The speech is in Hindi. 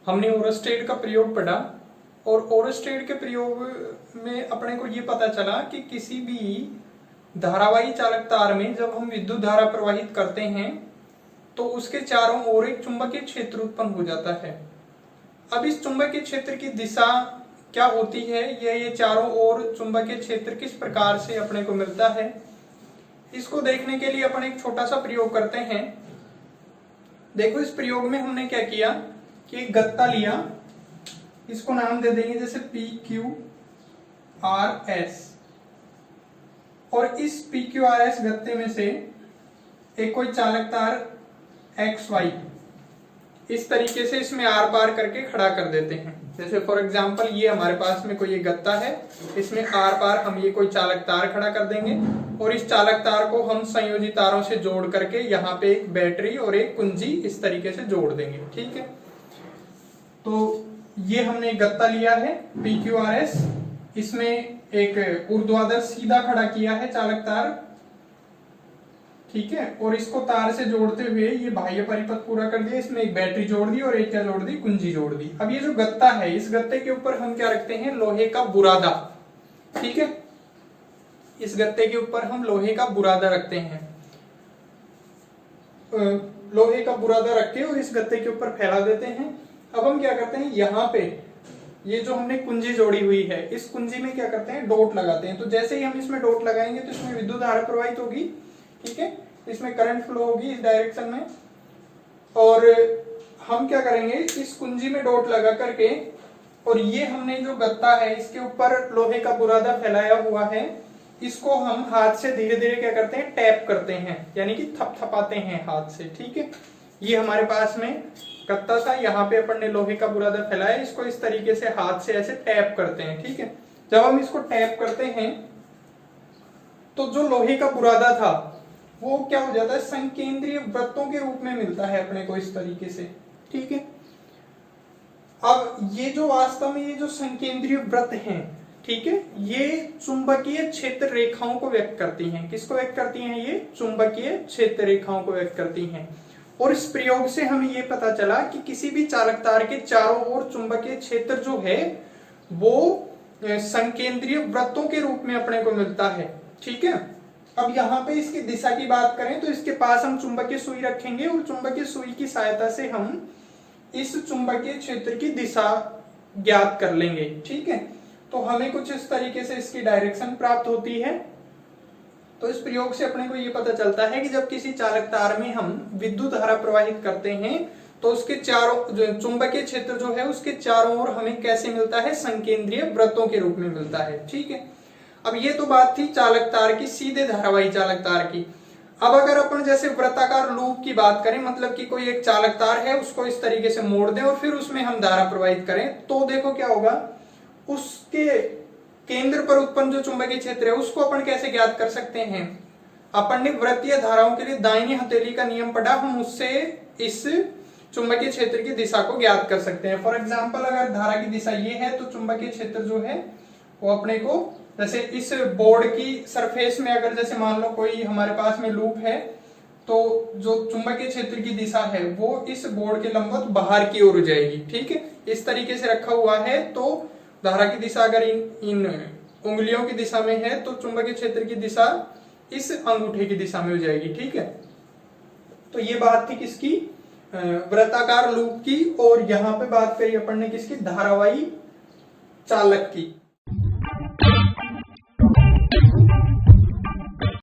हमने ओरेस्टेड का प्रयोग पढ़ा और ओरेस्टेड के प्रयोग में अपने को ये पता चला कि किसी भी धारावाही चालक तार में जब हम विद्युत धारा प्रवाहित करते हैं तो उसके चारों ओर एक चुंबकीय क्षेत्र उत्पन्न हो जाता है। अब इस चुंबकीय क्षेत्र की दिशा क्या होती है, ये चारों ओर चुंबकीय क्षेत्र किस प्रकार से अपने को मिलता है, इसको देखने के लिए अपन एक छोटा सा प्रयोग करते हैं। देखो इस प्रयोग में हमने क्या किया कि एक गत्ता लिया, इसको नाम दे देंगे जैसे PQRS, और इस PQRS गत्ते में से एक कोई चालक तार XY इस तरीके से इसमें आर पार करके खड़ा कर देते हैं। जैसे फॉर एग्जांपल ये हमारे पास में कोई ये गत्ता है, इसमें आर पार हम ये कोई चालक तार खड़ा कर देंगे और इस चालक तार को हम संयोजी तारों से जोड़ करके यहाँ पे एक बैटरी और एक कुंजी इस तरीके से जोड़ देंगे। ठीक है, तो ये हमने एक गत्ता लिया है PQRS, इसमें एक ऊर्ध्वाधर सीधा खड़ा किया है चालक तार। ठीक है, और इसको तार से जोड़ते हुए ये बाह्य परिपथ पूरा कर दिया, इसमें एक बैटरी जोड़ दी और एक क्या जोड़ दी, कुंजी जोड़ दी। अब ये जो गत्ता है, इस गत्ते के ऊपर हम क्या रखते हैं, लोहे का बुरादा। ठीक है, इस गत्ते के ऊपर हम लोहे का बुरादा रखते हैं, लोहे का बुरादा रख के और इस गत्ते के ऊपर फैला देते हैं। अब हम क्या करते हैं, यहाँ पे ये जो हमने कुंजी जोड़ी हुई है, इस कुंजी में क्या करते हैं, डॉट लगाते हैं। तो जैसे ही हम इसमें डॉट लगाएंगे तो इसमें विद्युत धारा प्रवाहित होगी। ठीक है, इसमें करंट फ्लो होगी इस डायरेक्शन में, और हम क्या करेंगे, इस कुंजी में डॉट लगा करके, और ये हमने जो गत्ता है इसके ऊपर लोहे का बुरादा फैलाया हुआ है, इसको हम हाथ से धीरे धीरे क्या करते हैं, टैप करते हैं, यानी कि थपथपाते हैं हाथ से। ठीक है, ये हमारे पास में गत्ता था, यहाँ पे अपन ने लोहे का बुरादा फैलाया, इसको इस तरीके से हाथ से ऐसे टैप करते हैं। ठीक है, जब हम इसको टैप करते हैं तो जो लोहे का बुरादा था वो क्या हो जाता है, संकेंद्रीय वृत्तों के रूप में मिलता है अपने को इस तरीके से। ठीक है, अब ये जो वास्तव में ये जो संकेंद्रीय वृत्त हैं, ठीक है, ये चुंबकीय क्षेत्र रेखाओं को व्यक्त करती हैं। किसको व्यक्त करती हैं, ये चुंबकीय क्षेत्र रेखाओं को व्यक्त करती हैं। और इस प्रयोग से हमें ये पता चला कि किसी भी चालक तार के चारों ओर चुंबकीय क्षेत्र जो है वो संकेंद्रीय वृत्तों के रूप में अपने को मिलता है। ठीक है, अब यहाँ पे इसकी दिशा की बात करें तो इसके पास हम चुंबकीय सुई रखेंगे और चुंबकीय सुई की सहायता से हम इस चुंबकीय क्षेत्र की दिशा ज्ञात कर लेंगे। ठीक है, तो हमें कुछ इस तरीके से इसकी डायरेक्शन प्राप्त होती है। तो इस प्रयोग से अपने को ये पता चलता है कि जब किसी चालक तार में हम विद्युत धारा प्रवाहित करते हैं तो उसके चारों जो चुंबकीय क्षेत्र जो है उसके चारों ओर हमें कैसे मिलता है, संकेंद्रीय वृत्तों के रूप में मिलता है। ठीक है, अब ये तो बात थी चालक तार की, सीधे धारावाही चालक तार की। अब अगर अपन जैसे वृत्ताकार लूप की बात करें, मतलब कि कोई एक चालक तार है उसको इस तरीके से मोड़ दें और फिर उसमें हम धारा प्रवाहित करें, तो देखो क्या होगा, उसके केंद्र पर उत्पन्न जो चुंबकीय क्षेत्र है उसको अपन कैसे ज्ञात कर सकते हैं। अपन ने वृत्तीय धाराओं के लिए दाहिनी हथेली का नियम पढ़ा, हम उससे इस चुंबकीय क्षेत्र की दिशा को ज्ञात कर सकते हैं। फॉर एग्जाम्पल अगर धारा की दिशा ये है तो चुंबकीय क्षेत्र जो है वो अपने को, जैसे इस बोर्ड की सरफेस में अगर जैसे मान लो कोई हमारे पास में लूप है, तो जो चुंबकीय क्षेत्र की दिशा है वो इस बोर्ड के लंबवत बाहर की ओर जाएगी। ठीक है, इस तरीके से रखा हुआ है, तो धारा की दिशा अगर इन उंगलियों की दिशा में है तो चुंबकीय क्षेत्र की दिशा इस अंगूठे की दिशा में हो जाएगी। ठीक है, तो ये बात थी किसकी, वृत्ताकार लूप की, और यहाँ पे बात करी अपन ने किसकी, धारावाही चालक की।